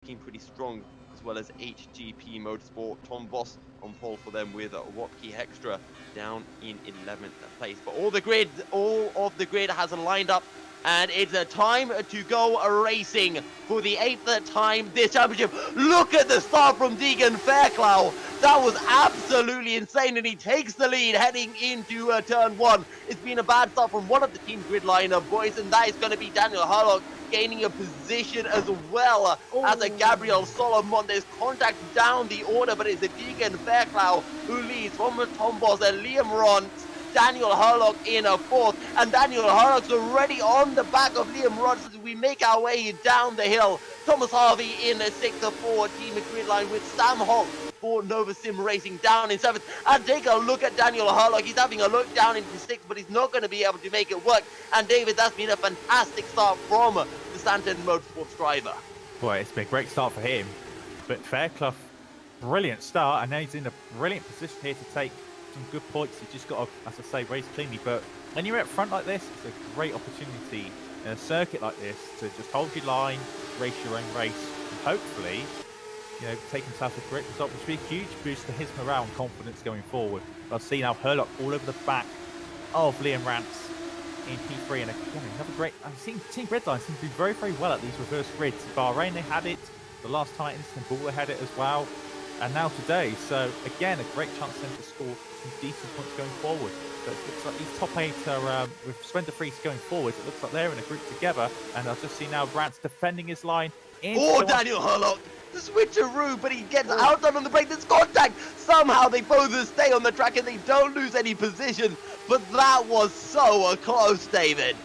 looking pretty strong, as well as HGP Motorsport. Tom Voss on pole for them with Wapke Hextra down in 11th place. But all of the grid has lined up, and it's a time to go racing for the 8th time this championship. Look at the start from Deagen Fairclough. That was absolutely insane, and he takes the lead heading into turn 1. It's been a bad start from one of the team grid line boys, and that is going to be Daniel Harlock gaining a position as well as a Gabriel Solomon. There's contact down the order, but it's a Deagen Fairclough who leads from Tom Voss and Liam Ront. Daniel Harlock in a 4th, and Daniel Harlock's already on the back of Liam Ront as we make our way down the hill. Thomas Harvey in a 6th for Team Grid Line with Sam Holt for Nova Sim Racing down in 7th. And take a look at Daniel Harlock. He's having a look down into 6th, but he's not going to be able to make it work. And David, that's been a fantastic start from the Santon Motorsports driver. Boy, it's been a great start for him. But Fairclough, brilliant start, and now he's in a brilliant position here to take some good points. You just got to, as I say, race cleanly. But when you're up front like this, it's a great opportunity in a circuit like this to just hold your line, race your own race, and hopefully, take himself a great result, which would be a huge boost to his morale and confidence going forward. I've seen now Herlock all over the back of Liam Rance in P3, and again, another great. I've seen Team Redline seem to do very, very well at these reverse grids. Bahrain, they had it. The last time in Istanbul, they had it as well. And now today, so again, a great chance for them to score some decent points going forward. But it looks like these top 8 are, with Swender Freeze going forward, it looks like they're in a group together. And I've just seen now Rance defending his line. Daniel Herlock, the switcheroo, but he gets outdone on the break. There's contact. Somehow they both stay on the track and they don't lose any position. But that was so close, David.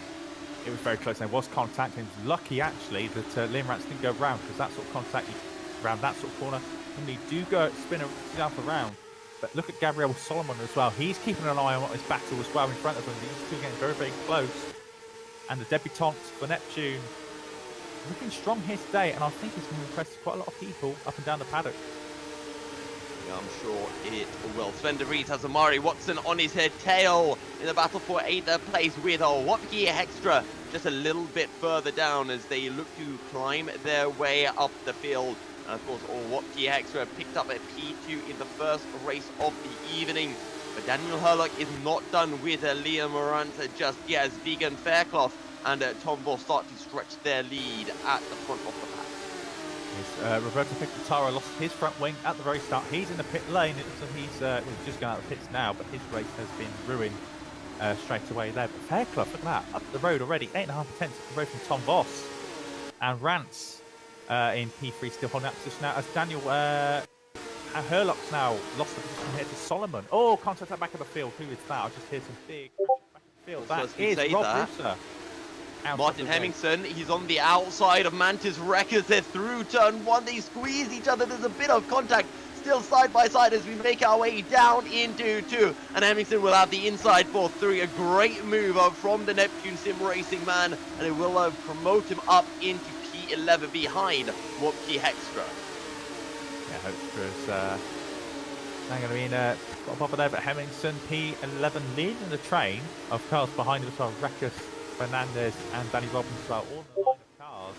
It was very close. There was contact, and was lucky actually that Liam Rance didn't go round, because that sort of contact around that sort of corner. And they do go spin around. But look at Gabriel Solomon as well. He's keeping an eye on his battle as well in front of him. He's still getting very, very close. And the debutante for Neptune looking strong here today, and I think he's going to impress quite a lot of people up and down the paddock. Yeah, I'm sure it will. Sven de Vries has Amari Watson on his tail in the battle for 8th place with Wapke Hextra just a little bit further down as they look to climb their way up the field. And of course, Wapke Hextra picked up a P2 in the first race of the evening. But Daniel Herlock is not done with Liam Morant just yet, as Deagen Fairclough and Tom Voss start to stretch their lead at the front of the pack. Roberto Picataro lost his front wing at the very start. He's in the pit lane, so he's just going out of the pits now, but his race has been ruined straight away there. But Fairclough, look at that, up the road already, 8.5 tenths of the road from Tom Voss. And Rance in P3 still holding that position now, as Daniel Herlock's now lost the position here to Solomon. Oh, contact at back of the field. Who is that? I just hear some big back of the field. That is Rob Ruser. Martin Hemmingson, he's on the outside of Mantis Wreckers. They're through turn 1. They squeeze each other. There's a bit of contact still side by side as we make our way down into 2. And Hemmingson will have the inside for 3. A great move from the Neptune Sim Racing man. And it will promote him up into P11 behind Wapke Hextra. Yeah, Hextra's now going to be in got a buffer there, but Hemmingson P11 leading the train of cars behind him as well. Wreckers, Fernandez and Danny Robbins as well, all in the line of cars.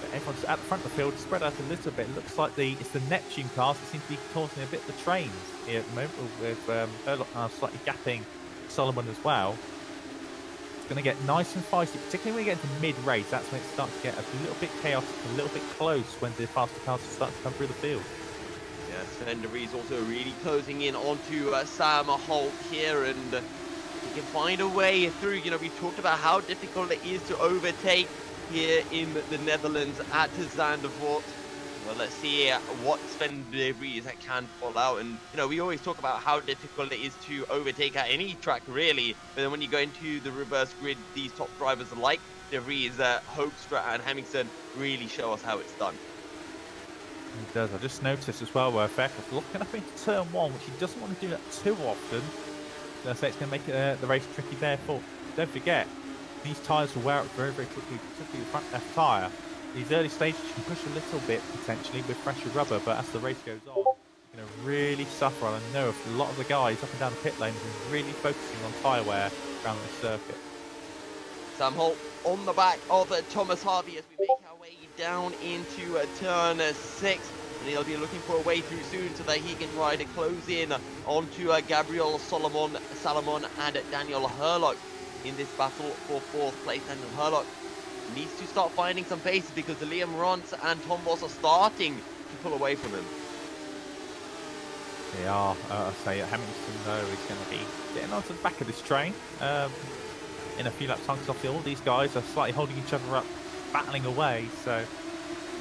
But everyone's at the front of the field, spread out a little bit. It looks like it's the Neptune cars that seem to be causing a bit of the trains here at the moment, with Herlock now slightly gapping Solomon as well. It's going to get nice and feisty, particularly when you get into mid-race. That's when it starts to get a little bit chaotic, a little bit close when the faster cars start to come through the field. Yeah, Sven de Vries also really closing in onto Sam Holt here, and he can find a way through. We talked about how difficult it is to overtake here in the Netherlands at Zandvoort. Well, let's see what Sven de Vries can pull out. And, we always talk about how difficult it is to overtake at any track, really. But then when you go into the reverse grid, these top drivers like de Vries, Hoekstra and Hemmingson really show us how it's done. He does. I just noticed as well where Fairclough looking up into turn 1, which he doesn't want to do that too often. So it's going to make the race tricky there. Don't forget, these tyres will wear out very, very quickly, particularly the front left tyre. These early stages you can push a little bit potentially with fresher rubber, but as the race goes on, you're going to really suffer. And I know a lot of the guys up and down the pit lanes are really focusing on tyre wear around the circuit. Sam Holt on the back of Thomas Harvey as we make our way down into turn 6. And he'll be looking for a way through soon so that he can try to close in onto Gabriel Salomon and Daniel Hurlock in this battle for 4th place. Daniel Hurlock needs to start finding some pace because Liam Rons and Tom Voss are starting to pull away from him. They are. I say Hamilton though is going to be getting onto the back of this train in a few laps time, because obviously all these guys are slightly holding each other up, battling away. So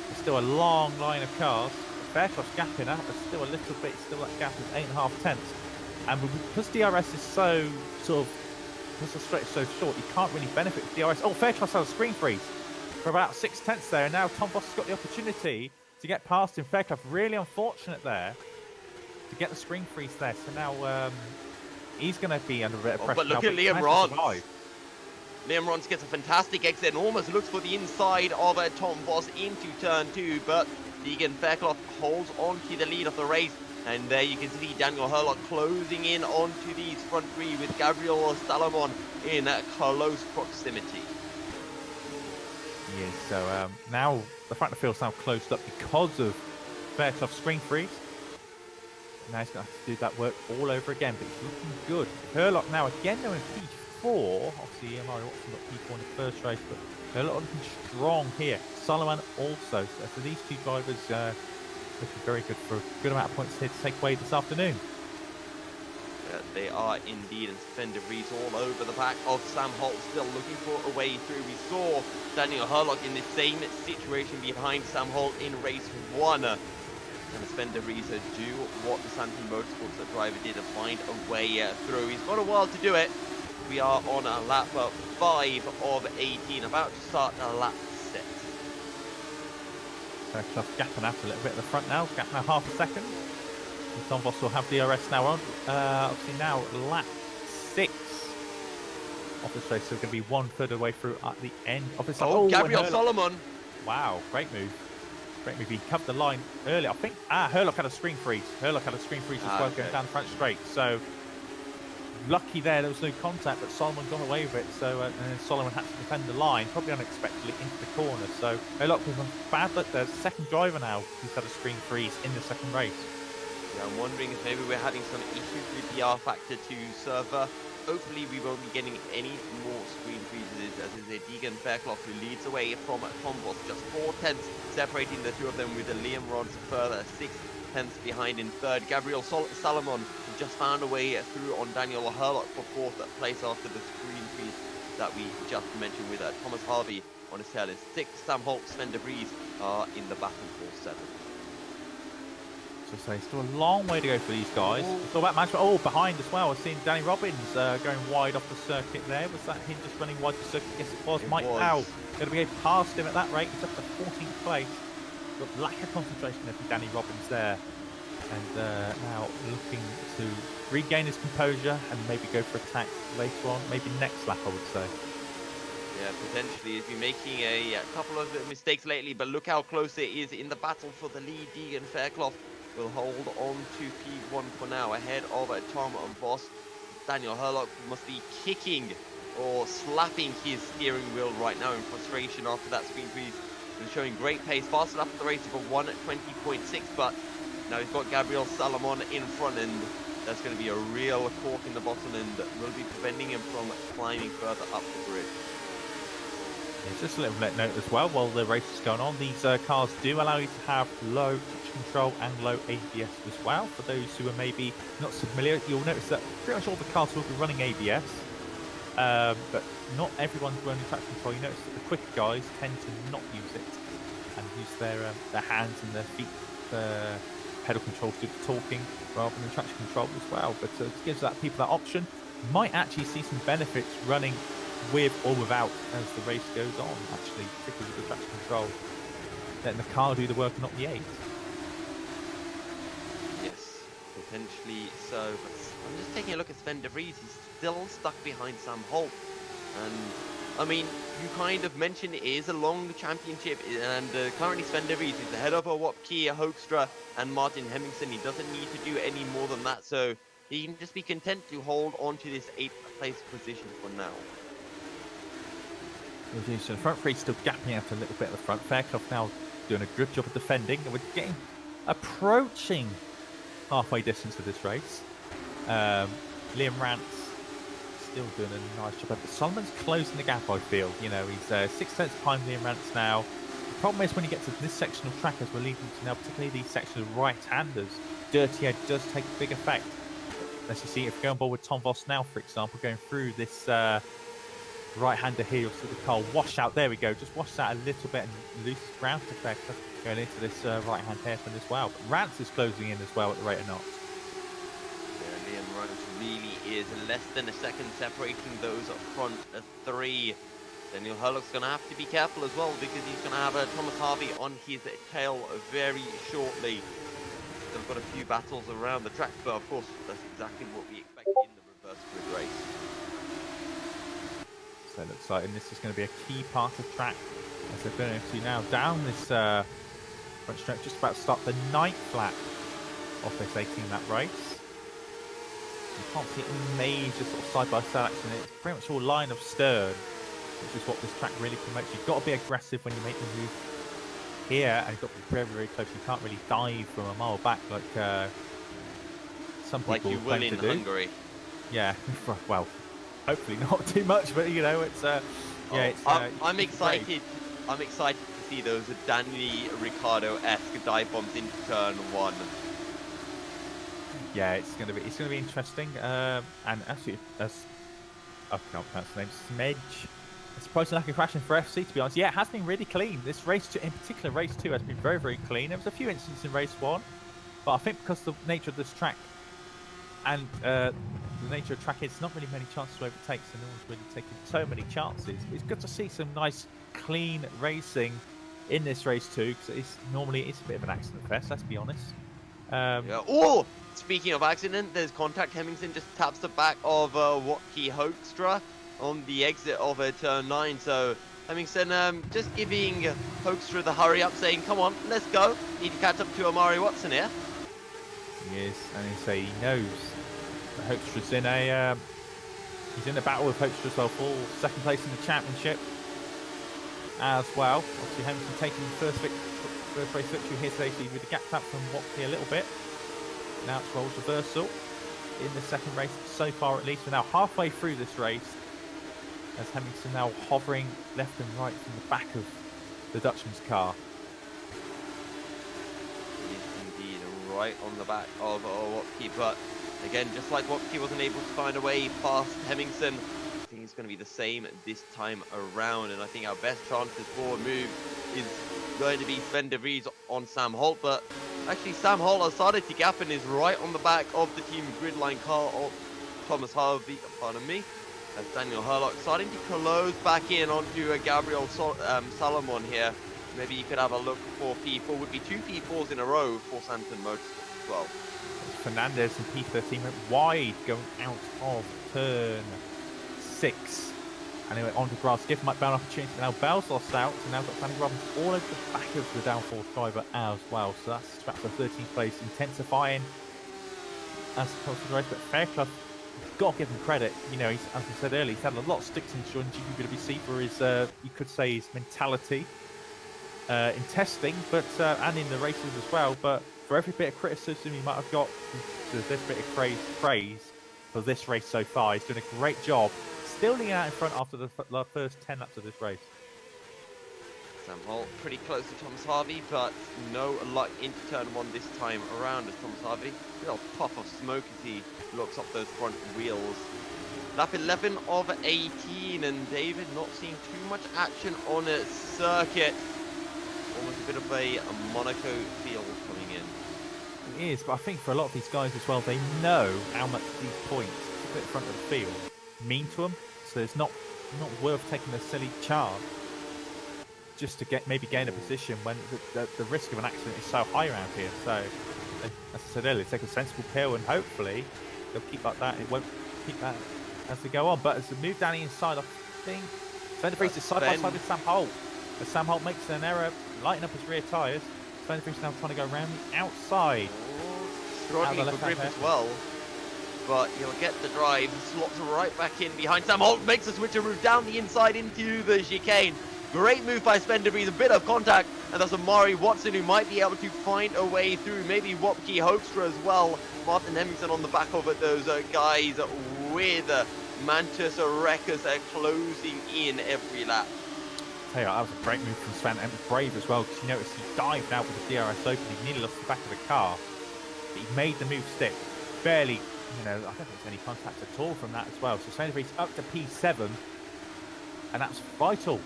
there's still a long line of cars. Fairclough's gapping out, but still a little bit. Still that gap is 8.5 tenths. And because DRS is so because the stretch is so short, you can't really benefit with DRS. Oh, Fairclough's had a screen freeze for about 6 tenths there, and now Tom Voss has got the opportunity to get past him. Fairclough really unfortunate there to get the screen freeze there. So now he's going to be under a bit of pressure. But look at Liam Rons. Liam Rons gets a fantastic exit and almost looks for the inside of Tom Voss into turn 2, but Deagen Fairclough holds on to the lead of the race. And there you can see Daniel Hurlock closing in onto these front 3 with Gabriel Salomon in close proximity. Yes, so now the front of the field's now closed up because of Fairclough's screen freeze. Now he's going to have to do that work all over again, but it's looking good. Hurlock now again though in P4. Obviously EMI Watson got P4 in the first race, but Hurlock looking strong here. Solomon also. So these two drivers looking very good for a good amount of points here to take away this afternoon. They are indeed, and Sven de Vries all over the back of Sam Holt, still looking for a way through. We saw Daniel Hurlock in the same situation behind Sam Holt in race 1. And Sven de Vries do what the Sandeep Motorsports driver did and find a way through. He's got a while to do it. We are on a lap 5 of 18, about to start lap 6. Fairclough gapping out a little bit at the front now, gapping out half a second. And Tom Voss will have DRS now on. Obviously now lap 6 of this race, so we're going to be 1/3 away through at the end of this. Oh, Gabriel Solomon. Wow, great move. Great move. He covered the line earlier. I think Hurlock had a screen freeze. Hurlock had a screen freeze as well, going down the front straight. So lucky there was no contact, but Solomon got away with it. So and then Solomon had to defend the line, probably unexpectedly into the corner. So Hurlock was on bad luck there. Second driver now who's had a screen freeze in the second race. Yeah, I'm wondering if maybe we're having some issues with the rFactor 2 server. Hopefully we won't be getting any more screen freezes, as is a Deagen Fairclough who leads away from Tom Voss, just 4 tenths separating the two of them, with a Liam Rons further 6 tenths behind in third. Gabriel Salomon just found a way through on Daniel Hurlock for 4th place after the screen freeze that we just mentioned, with Thomas Harvey on his tail is 6th. Sam Holt, Sven de Vries are in the battle for 7th. So say still a long way to go for these guys. It's all about management. Oh, behind as well. I've seen Danny Robbins going wide off the circuit there. Was that him just running wide the circuit? Yes, it was. Mike Powell going to be past him at that rate. He's up to 14th place. Got lack of concentration there from Danny Robbins there. And now looking to regain his composure and maybe go for attack later on. Maybe next lap, I would say. Yeah, potentially. He's been making a couple of mistakes lately, but look how close it is in the battle for the lead. Deagen Fairclough will hold on to P1 for now, ahead of Tom Voss. Daniel Hurlock must be kicking or slapping his steering wheel right now in frustration after that screen freeze. He's showing great pace, fast enough for the race of a 1:20.6, but now he's got Gabriel Salomon in front, and that's going to be a real cork in the bottom and will be preventing him from climbing further up the grid. Yeah, just a little note as well, while the race is going on, these cars do allow you to have low touch control and low ABS as well. For those who are maybe not so familiar, you'll notice that pretty much all the cars will be running ABS, but not everyone's running traction control. You notice that the quicker guys tend to not use it and use their hands and their feet pedal control to do the talking rather than traction control as well. But it gives people that option. Might actually see some benefits running with or without as the race goes on, actually, particularly with the traction control. Letting the car do the work and not the aid. Yes, potentially so. But I'm just taking a look at Sven de Vries. He's still stuck behind Sam Holt. And, I mean, you kind of mentioned it is a long championship, and currently Sven de Vries is ahead of Wapke, Hoekstra, and Martin Hemmingsen. He doesn't need to do any more than that, so he can just be content to hold on to this 8th place position for now. So the front three still gapping out a little bit at the front. Fairclough now doing a good job of defending, and we're approaching halfway distance of this race. Liam Rance still doing a nice job, but Solomon's closing the gap. I feel, he's 6 tenths behind Liam Rance now. The problem is when you get to this section of track, as we're leading to now, particularly these sections of right-handers, dirty edge does take a big effect. As you see, if you go on board with Tom Voss now, for example, going through this right-hander here, you'll see the car wash out. There we go, just wash out a little bit and loses ground to Fairclough going into this right-hand hairpin as well. But Rance is closing in as well at the rate of knots. Yeah, Liam Rance really is less than a second separating those front three. Daniel Hurlock's going to have to be careful as well, because he's going to have Thomas Harvey on his tail very shortly. They've got a few battles around the track, but of course that's exactly what we expect in the reverse grid race. So it looks like, and this is going to be a key part of track as they're going to now down this front stretch, just about to start the 9th lap of this 18-lap race. You can't see any major sort of side-by-side action. It's pretty much all line of stern, which is what this track really promotes. You've got to be aggressive when you make the move here, and you've got to be very, very close. You can't really dive from a mile back like some people like you will in to do. Hungary. Yeah, well, hopefully not too much, but it's I'm excited. I'm excited to see those Danny Ricciardo-esque dive bombs into turn 1. Yeah, it's gonna be interesting. And actually, I can't pronounce the name. Smedge. It's surprisingly like a crashing for FC, to be honest. Yeah, it has been really clean. This race, in particular, race 2 has been very, very clean. There was a few incidents in race 1, but I think because of the nature of this track and the nature of track, it's not really many chances to overtake, so no one's really taking so many chances. But it's good to see some nice, clean racing in this race 2, because it's a bit of an accident fest. Let's be honest. Yeah. Oh, speaking of accident, there's contact. Hemmingson just taps the back of Watke Hoekstra on the exit of turn 9. So Hemmingson just giving Hoekstra the hurry up, saying, "Come on, let's go. Need to catch up to Amari Watson here." He is, and he knows that Hoekstra's he's in a battle with Hoekstra as well for second place in the championship as well. Obviously, Hemmingson taking the first race victory here today, so with the gap up from Watke a little bit. Now it's roles reversal in the second race so far, at least. We're now halfway through this race, as Hemmingson now hovering left and right from the back of the Dutchman's car. He is indeed right on the back of Watke, but again, just like Watke wasn't able to find a way past Hemmingson, I think it's going to be the same this time around, and I think our best chances for a move is going to be Sven de Vries on Sam Holt, but actually Sam Holt has started to gap and is right on the back of the team gridline car of Thomas Harvey, pardon me, as Daniel Hurlock starting to close back in onto Gabriel Salomon here. Maybe you could have a look for P4, would be 2 P4s in a row for Santon Motorsport as well. Fernandez and P13 went wide going out of turn 6. And he went on to grass, give Mike Bell an opportunity. Now Bell's lost out, so now got Fanny Robbins all over the back of the Downforce driver as well. So that's trapped for 13th place, intensifying as opposed to the race. But Fairclough, got to give him credit. He's, as I said earlier, he's had a lot of sticks in showing GPVWC for his, you could say, his mentality in testing, but and in the races as well. But for every bit of criticism he might have got, there's this bit of praise for this race so far. He's doing a great job. Still leading out in front after the first 10 laps of this race. Sam Holt pretty close to Thomas Harvey, but no luck into turn 1 this time around as Thomas Harvey, a little puff of smoke as he looks up those front wheels. Lap 11 of 18, and David not seeing too much action on a circuit. Almost a bit of a Monaco feel coming in. It is, but I think for a lot of these guys as well, they know how much these points at the front of the field mean to them. So it's not worth taking a silly chance just to maybe gain a position when the risk of an accident is so high around here. So, as I said earlier, take a sensible pill, and hopefully they'll keep like that. It won't keep that as they go on. But as they move down the inside, I think Sven de Vries is side by side with Sam Holt. As Sam Holt makes an error, lighting up his rear tyres, Sven de Vries now trying to go around the outside. Struggling for grip as well. but he'll get the drive, slots right back in behind Sam Holt, makes a switcheroo down the inside into the chicane. Great move by Sven de Vries, a bit of contact, and that's Amari Watson who might be able to find a way through. Maybe Wopke Hoekstra as well. Martin Hemmingsen on the back of those guys with Mantis Rekas closing in every lap. Tell you what, that was a great move from Sven, and brave as well, because you notice he dived out with the DRS open. He nearly lost the back of the car, but he made the move stick. Barely, I don't think there's any contact at all from that as well. So Sven de Vries up to P7, and that's vital.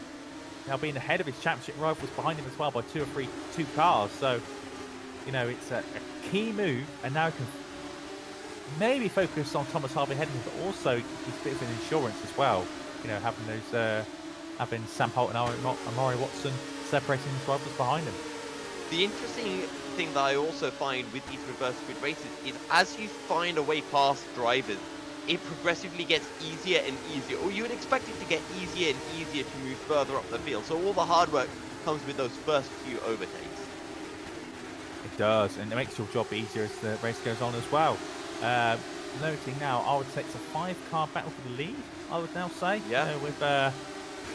Now being ahead of his championship rivals behind him as well by two cars. So, it's a key move, and now he can maybe focus on Thomas Harvey heading, but also he's a bit of an insurance as well. Having those, having Sam Holt and Amari Watson separating his rivals behind him. The interesting thing that I also find with these reverse grid races is as you find a way past drivers, it progressively gets easier and easier, or you would expect it to get easier and easier to move further up the field. So all the hard work comes with those first few overtakes. It does, and it makes your job easier as the race goes on as well. Noting now, I would say it's a 5-car battle for the lead, I would now say. Yeah. With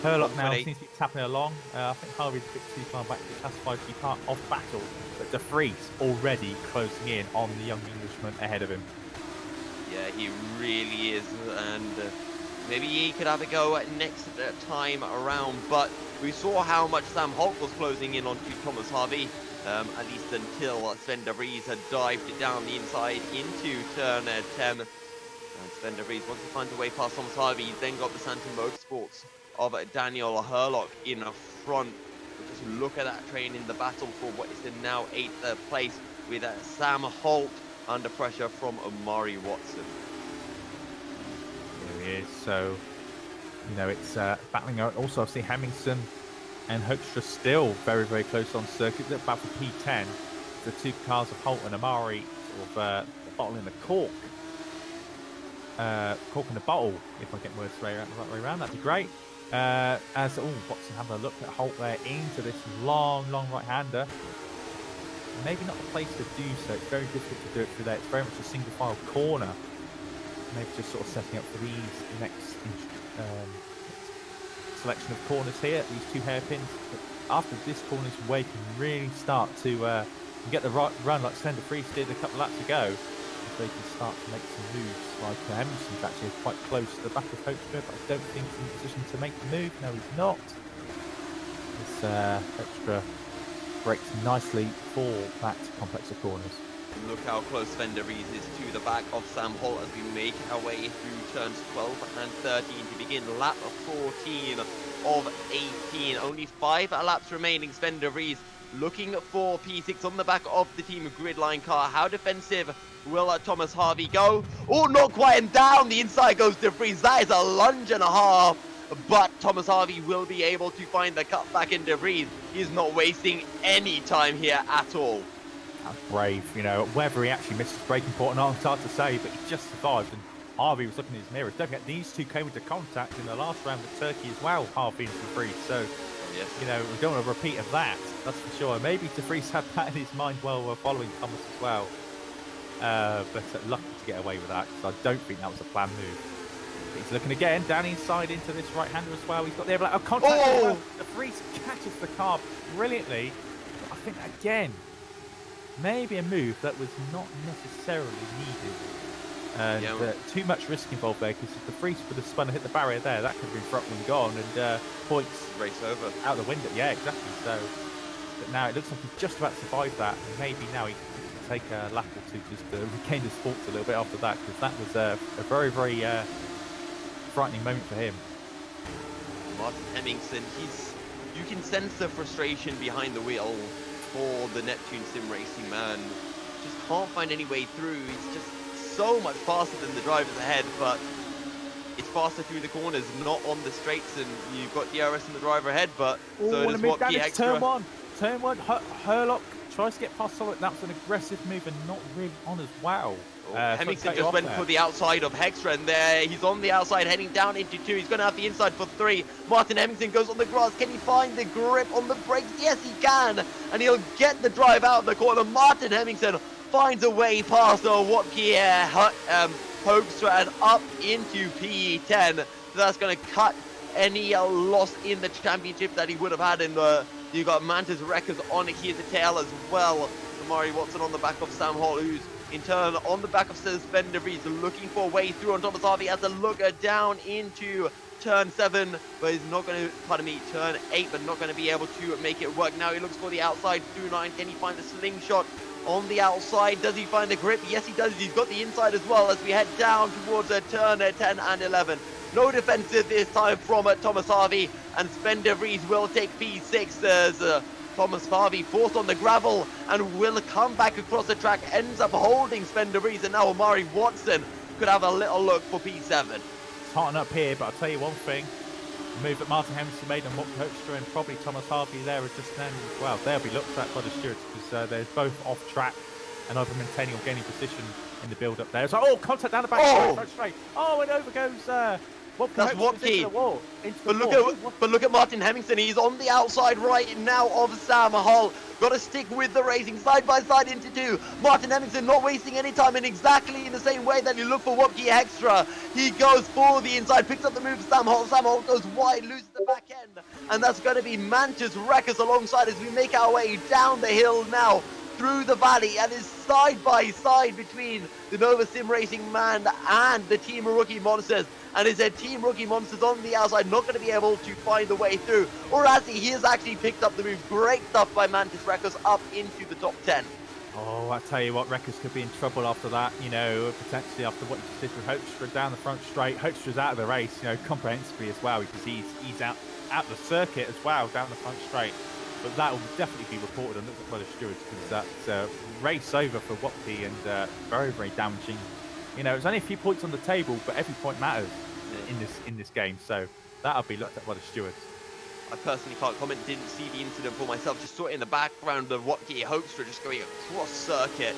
Herlock now seems to be tapping along. I think Harvey's a bit too far back to classify to be part of battle, but de Vries already closing in on the young Englishman ahead of him. Yeah, he really is, and maybe he could have a go next time around, but we saw how much Sam Holt was closing in onto Thomas Harvey, at least until Sven de Vries had dived it down the inside into turn 10. And Sven de Vries, once he finds a way past Thomas Harvey, he's then got the Santon Motorsports of Daniel Herlock in front. Just look at that train in the battle for what is the now 8th place, with Sam Holt under pressure from Amari Watson. There he is. So, it's battling out. Also, I see Hemmingsen and Hoekstra still very, very close on circuit. They're about for P10. The two cars of Holt and Amari sort of the bottle in the cork. Cork in the bottle, if I get words right way around, that'd be great. Watson having a look at Holt there into this long right-hander. Maybe not the place to do so. It's very difficult to do it through there. It's very much a single file corner. Maybe just sort of setting up for these next selection of corners here, these two hairpins. But after this corner is where you can really start to get the right run like Sven de Vries did a couple of laps ago. They can start to make some moves. Like Hemmingsen's actually quite close to the back of Hoekstra, but I don't think he's in a position to make the move. No, he's not. This Hoekstra breaks nicely for that complex of corners. Look how close Sven de Vries is to the back of Sam Holt as we make our way through turns 12 and 13 to begin lap 14 of 18. Only 5 laps remaining. Sven de Vries looking for P6 on the back of the team gridline car. How defensive will Thomas Harvey go? Oh, not quite, and down the inside goes de Vries. That is a lunge and a half, but Thomas Harvey will be able to find the cutback in de Vries. He's not wasting any time here at all. That's brave, whether he actually missed his braking point or not, it's hard to say, but he just survived, and Harvey was looking in his mirrors. Don't forget, these two came into contact in the last round at Turkey as well, Harvey and de Vries, so, yes. We don't want a repeat of that, that's for sure. Maybe de Vries had that in his mind while following Thomas as well. But lucky to get away with that, because I don't think that was a planned move. He's looking again, down inside into this right-hander as well. He's got the contact. Oh! De Vries catches the car brilliantly. But I think, again, maybe a move that was not necessarily needed. And too much risk involved there, because if de Vries would have spun and hit the barrier there, that could have been front and gone, and points race over. Out the window. Yeah, exactly. So, but now it looks like he's just about to survive that, and maybe now he take a lap or two just to regain his thoughts a little bit after that, because that was a very, very frightening moment for him. Martin Hemmingsen, you can sense the frustration behind the wheel for the Neptune Sim Racing man. Just can't find any way through. He's just so much faster than the drivers ahead, but it's faster through the corners, not on the straights, and you've got DRS and the driver ahead, but so does Wopke Extra. Turn one, Herlock tries to get past Solid. That's an aggressive move and not really on as well. Hemmingsen just went for the outside of Hextra, and there he's on the outside heading down into 2. He's going to have the inside for 3. Martin Hemmingsen goes on the grass. Can he find the grip on the brakes? Yes, he can, and he'll get the drive out of the corner. Martin Hemmingsen finds a way past Wopke Hoekstra and up into PE10. So that's going to cut any loss in the championship that he would have had in the... You got Mantis Wreckers on his tail as well. Amari Watson on the back of Sam Hall, who's in turn on the back of Suspender Breeze, looking for a way through on Thomas Harvey as a looker down into turn 7, but he's not going to, turn 8, but not going to be able to make it work. Now he looks for the outside through 9. Can he find the slingshot on the outside? Does he find the grip? Yes, he does. He's got the inside as well as we head down towards turn 10 and 11. No defensive this time from Thomas Harvey, and Spender Breeze will take P6 as Thomas Harvey forced on the gravel and will come back across the track, ends up holding Spender Breeze, and now Amari Watson could have a little look for P7. It's hot up here, but I'll tell you one thing. The move that Martin Hemingson made on Hoekstra and probably Thomas Harvey there are just then as well. They'll be looked at by the stewards because they're both off track and either maintaining or gaining position in the build up there. It's like, oh, contact down the back, straight. Oh, and over goes that's Watki. But look at Martin Hemingson. He's on the outside right now of Sam Hull. Got to stick with the racing side by side into 2. Martin Hemingson not wasting any time, and exactly in the same way that you look for Wopke Extra. He goes for the inside, picks up the move Sam Hull. Sam Hull goes wide, loses the back end. And that's going to be Mantis Wreckers alongside as we make our way down the hill now through the valley, and is side by side between the Nova Sim Racing man and the Team Rookie Monsters. And is a Team Rookie Monsters on the outside not going to be able to find the way through, or as he has actually picked up the move. Great stuff by Mantis Wreckers up into the top 10. Oh, I tell you what, Wreckers could be in trouble after that, you know, potentially after what he just did with Hoekstra down the front straight. Hoekstra's out of the race, you know, comprehensively as well, because he's out the circuit as well down the front straight. But that will definitely be reported and looked at by the stewards, because that's race over for Wopke and very, very damaging. You know, it's only a few points on the table, but every point matters in this game. So that'll be looked at by the stewards. I personally can't comment. Didn't see the incident for myself. Just saw it in the background of Wopke Hoekstra just going across circuit.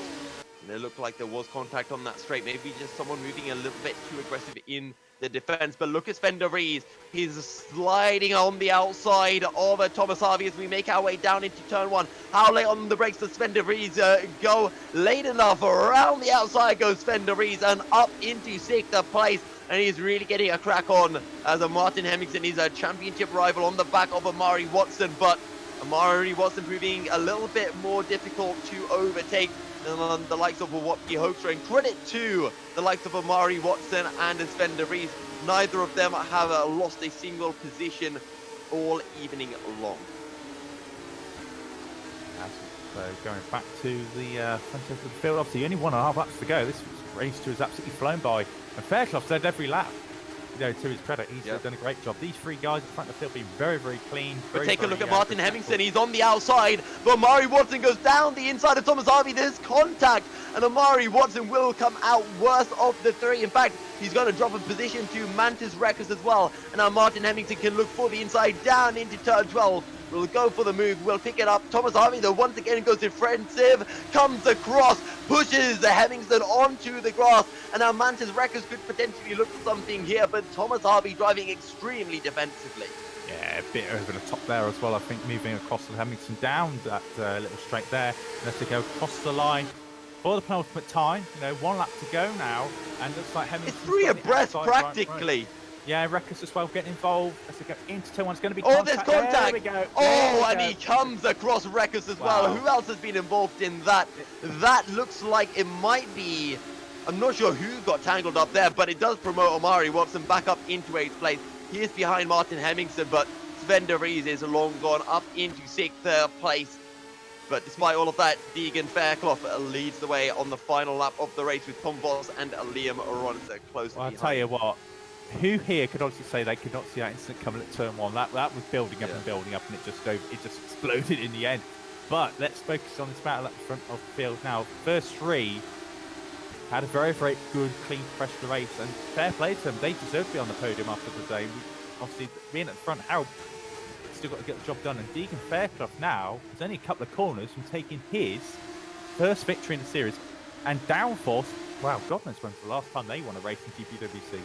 And it looked like there was contact on that straight. Maybe just someone moving a little bit too aggressive in the defense. But look at Spender Breeze. He's sliding on the outside of Thomas Harvey as we make our way down into turn 1. How late on the brakes does Spender Breeze go? Late enough. Around the outside goes Spender Breeze and up into 6th place. And he's really getting a crack on as a Martin Hemingson. He's a championship rival on the back of Amari Watson. But Amari Watson proving a little bit more difficult to overtake than the likes of Wopke Hoekstra. And credit to the likes of Amari Watson and Spender Breeze. Neither of them have lost a single position all evening long. So going back to the front of the field, obviously only 1.5 laps to go. This race two has absolutely flown by. And Fairclough led every lap. You know, to his credit, he's done a great job. These 3 guys in front of the field being very, very clean. But take a look at Martin Hemingson. He's on the outside, but Amari Watson goes down the inside of Thomas Harvey. There's contact, and Amari Watson will come out worst of the 3. In fact, he's going to drop a position to Mantis Wreckers as well. And now Martin Hemingson can look for the inside down into turn 12. Will go for the move, will pick it up. Thomas Harvey, though, once again goes defensive, comes across, pushes the Hemingson onto the grass, and now Mantis Wreckers could potentially look for something here, but Thomas Harvey driving extremely defensively. Yeah, a bit over the top there as well, I think, moving across the Hemingson down that little straight there. Let's go across the line for the penultimate time. You know, 1 lap to go now, and looks like Hemingson. It's 3 abreast practically. Yeah, Wreckers as well getting involved as they go into turn 1. It's going to be contact. There's contact. There we go. And he comes across Wreckers as well. Who else has been involved in that? That looks like it might be... I'm not sure who got tangled up there, but it does promote Amari Watson back up into 8th place. He is behind Martin Hemingson, but Sven Rees is long gone up into 6th place. But despite all of that, Deagen Fairclough leads the way on the final lap of the race with Tom Voss and Liam Ronson close behind. I'll tell you what. Who here could honestly say they could not see that incident coming at turn 1? That was building up and building up, and it just exploded in the end. But let's focus on this battle at the front of the field now. First 3 had a very, very good, clean, fresh race, and fair play to them. They deserve to be on the podium after the day. Obviously, being at the front helped. Still got to get the job done. And Deagen Fairclough now is only a couple of corners from taking his first victory in the series. And Downforce, wow, God knows when's the last time they won a race in GPWC.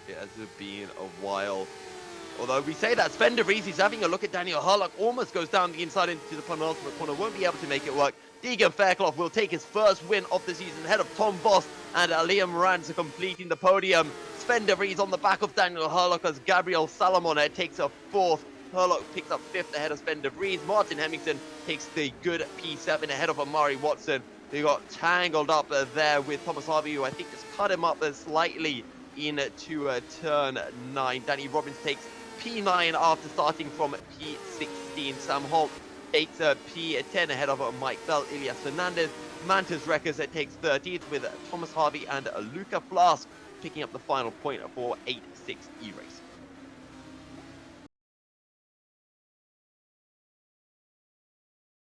It has been a while. Although we say that, Sven de Vries is having a look at Daniel Hurlock, almost goes down the inside into the penultimate corner, won't be able to make it work. Deagen Fairclough will take his first win of the season ahead of Tom Voss and Liam Rance completing the podium. Sven de Vries on the back of Daniel Hurlock as Gabriel Salomon takes a fourth. Hurlock picks up fifth ahead of Sven de Vries. Martin Hemmingsen takes the good P7 ahead of Amari Watson. They got tangled up there with Thomas Harvey, who I think just cut him up slightly into turn 9. Danny Robbins takes P9 after starting from P16. Sam Holt takes P10 ahead of Mike Bell. Ilias Fernandez. Mantis Records takes 13th with Thomas Harvey and Luca Flask picking up the final point for 8-6 E-Race.